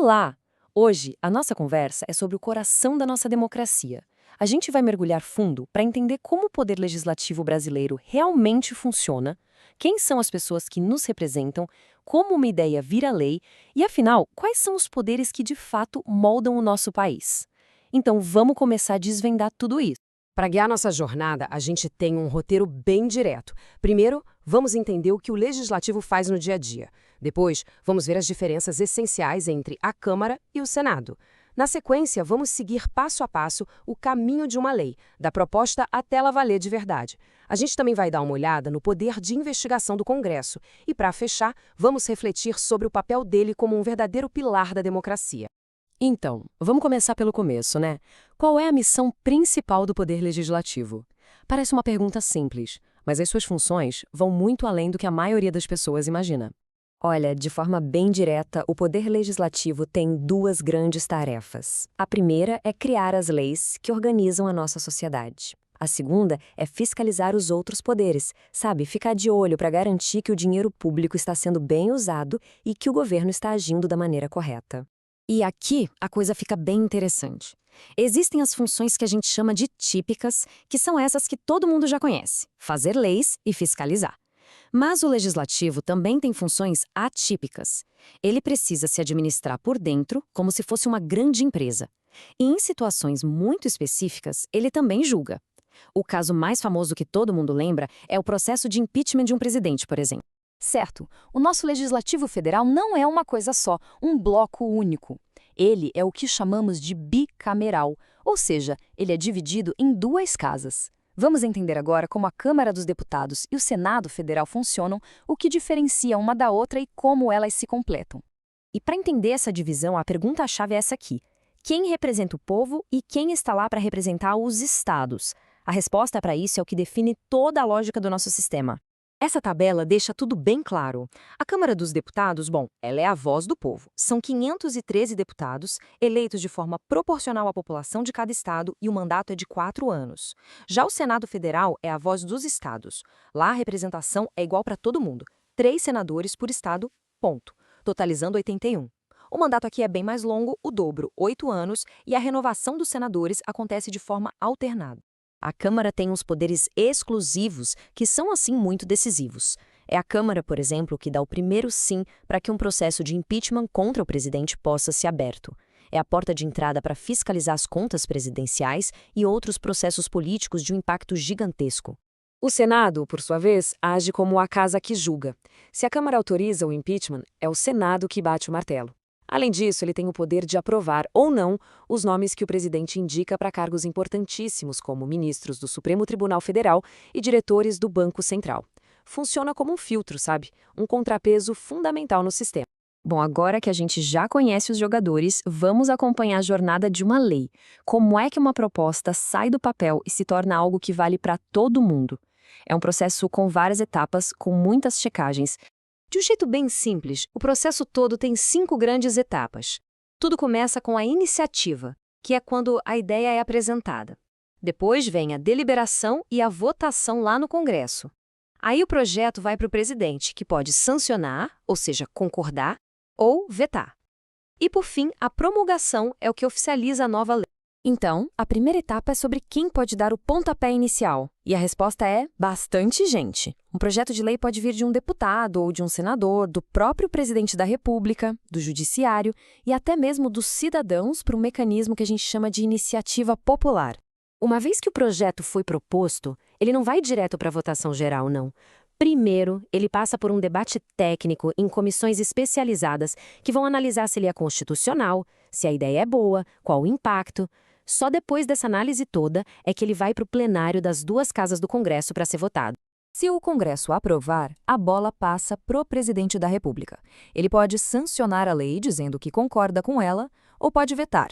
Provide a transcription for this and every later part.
Olá! Hoje, a nossa conversa é sobre o coração da nossa democracia. A gente vai mergulhar fundo para entender como o poder legislativo brasileiro realmente funciona, quem são as pessoas que nos representam, como uma ideia vira lei e, afinal, quais são os poderes que de fato moldam o nosso país. Então, vamos começar a desvendar tudo isso. Para guiar nossa jornada, a gente tem um roteiro bem direto. Primeiro, vamos entender o que o Legislativo faz no dia a dia. Depois, vamos ver as diferenças essenciais entre a Câmara e o Senado. Na sequência, vamos seguir passo a passo o caminho de uma lei, da proposta até ela valer de verdade. A gente também vai dar uma olhada no poder de investigação do Congresso. E, para fechar, vamos refletir sobre o papel dele como um verdadeiro pilar da democracia. Então, vamos começar pelo começo, né? Qual é a missão principal do Poder Legislativo? Parece uma pergunta simples, mas as suas funções vão muito além do que a maioria das pessoas imagina. Olha, de forma bem direta, o Poder Legislativo tem duas grandes tarefas. A primeira é criar as leis que organizam a nossa sociedade. A segunda é fiscalizar os outros poderes, sabe? Ficar de olho para garantir que o dinheiro público está sendo bem usado e que o governo está agindo da maneira correta. E aqui a coisa fica bem interessante. Existem as funções que a gente chama de típicas, que são essas que todo mundo já conhece: fazer leis e fiscalizar. Mas o legislativo também tem funções atípicas. Ele precisa se administrar por dentro, como se fosse uma grande empresa. E em situações muito específicas, ele também julga. O caso mais famoso que todo mundo lembra é o processo de impeachment de um presidente, por exemplo. Certo, o nosso Legislativo Federal não é uma coisa só, um bloco único. Ele é o que chamamos de bicameral, ou seja, ele é dividido em duas casas. Vamos entender agora como a Câmara dos Deputados e o Senado Federal funcionam, o que diferencia uma da outra e como elas se completam. E para entender essa divisão, a pergunta-chave é essa aqui: quem representa o povo e quem está lá para representar os estados? A resposta para isso é o que define toda a lógica do nosso sistema. Essa tabela deixa tudo bem claro. A Câmara dos Deputados, bom, ela é a voz do povo. São 513 deputados, eleitos de forma proporcional à população de cada estado, e o mandato é de 4 anos. Já o Senado Federal é a voz dos estados. Lá a representação é igual para todo mundo. 3 senadores por estado, ponto. Totalizando 81. O mandato aqui é bem mais longo, o dobro, 8 anos, e a renovação dos senadores acontece de forma alternada. A Câmara tem uns poderes exclusivos que são, assim, muito decisivos. É a Câmara, por exemplo, que dá o primeiro sim para que um processo de impeachment contra o presidente possa ser aberto. É a porta de entrada para fiscalizar as contas presidenciais e outros processos políticos de um impacto gigantesco. O Senado, por sua vez, age como a casa que julga. Se a Câmara autoriza o impeachment, é o Senado que bate o martelo. Além disso, ele tem o poder de aprovar ou não os nomes que o presidente indica para cargos importantíssimos, como ministros do Supremo Tribunal Federal e diretores do Banco Central. Funciona como um filtro, sabe? Um contrapeso fundamental no sistema. Bom, agora que a gente já conhece os jogadores, vamos acompanhar a jornada de uma lei. Como é que uma proposta sai do papel e se torna algo que vale para todo mundo? É um processo com várias etapas, com muitas checagens. De um jeito bem simples, o processo todo tem 5 grandes etapas. Tudo começa com a iniciativa, que é quando a ideia é apresentada. Depois vem a deliberação e a votação lá no Congresso. Aí o projeto vai para o presidente, que pode sancionar, ou seja, concordar, ou vetar. E, por fim, a promulgação é o que oficializa a nova lei. Então, a primeira etapa é sobre quem pode dar o pontapé inicial. E a resposta é bastante gente. Um projeto de lei pode vir de um deputado ou de um senador, do próprio presidente da República, do judiciário e até mesmo dos cidadãos para um mecanismo que a gente chama de iniciativa popular. Uma vez que o projeto foi proposto, ele não vai direto para a votação geral, não. Primeiro, ele passa por um debate técnico em comissões especializadas que vão analisar se ele é constitucional, se a ideia é boa, qual o impacto. Só depois dessa análise toda é que ele vai para o plenário das 2 casas do Congresso para ser votado. Se o Congresso aprovar, a bola passa pro presidente da República. Ele pode sancionar a lei dizendo que concorda com ela ou pode vetar.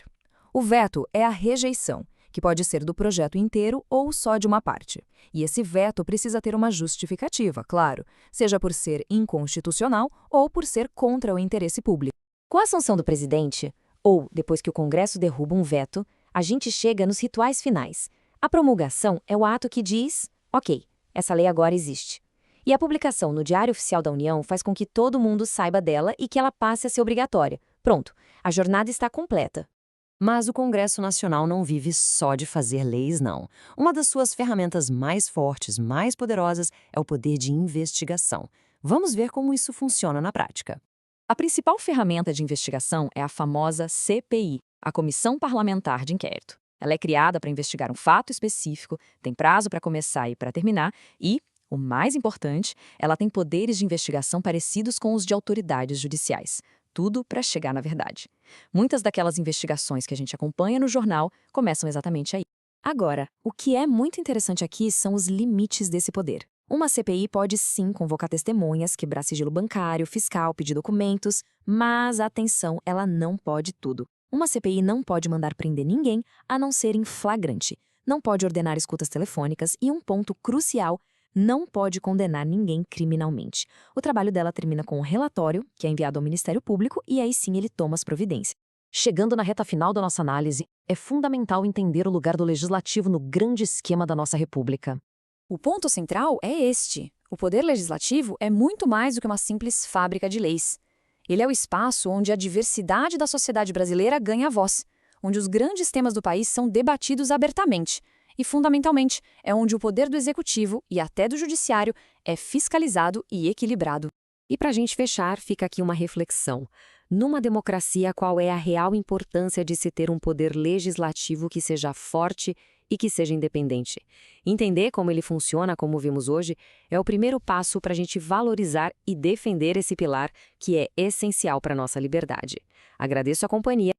O veto é a rejeição, que pode ser do projeto inteiro ou só de uma parte. E esse veto precisa ter uma justificativa, claro, seja por ser inconstitucional ou por ser contra o interesse público. Com a sanção do presidente, ou depois que o Congresso derruba um veto, a gente chega nos rituais finais. A promulgação é o ato que diz: ok, essa lei agora existe. E a publicação no Diário Oficial da União faz com que todo mundo saiba dela e que ela passe a ser obrigatória. Pronto, a jornada está completa. Mas o Congresso Nacional não vive só de fazer leis, não. Uma das suas ferramentas mais fortes, mais poderosas, é o poder de investigação. Vamos ver como isso funciona na prática. A principal ferramenta de investigação é a famosa CPI, a Comissão Parlamentar de Inquérito. Ela é criada para investigar um fato específico, tem prazo para começar e para terminar e, o mais importante, ela tem poderes de investigação parecidos com os de autoridades judiciais. Tudo para chegar na verdade. Muitas daquelas investigações que a gente acompanha no jornal começam exatamente aí. Agora, o que é muito interessante aqui são os limites desse poder. Uma CPI pode sim convocar testemunhas, quebrar sigilo bancário, fiscal, pedir documentos, mas atenção, ela não pode tudo. Uma CPI não pode mandar prender ninguém a não ser em flagrante. Não pode ordenar escutas telefônicas e um ponto crucial, não pode condenar ninguém criminalmente. O trabalho dela termina com um relatório, que é enviado ao Ministério Público, e aí sim ele toma as providências. Chegando na reta final da nossa análise, é fundamental entender o lugar do Legislativo no grande esquema da nossa República. O ponto central é este. O Poder Legislativo é muito mais do que uma simples fábrica de leis. Ele é o espaço onde a diversidade da sociedade brasileira ganha voz, onde os grandes temas do país são debatidos abertamente. E, fundamentalmente, é onde o poder do executivo e até do judiciário é fiscalizado e equilibrado. E para a gente fechar, fica aqui uma reflexão. Numa democracia, qual é a real importância de se ter um poder legislativo que seja forte e que seja independente? Entender como ele funciona, como vimos hoje, é o primeiro passo para a gente valorizar e defender esse pilar que é essencial para a nossa liberdade. Agradeço a companhia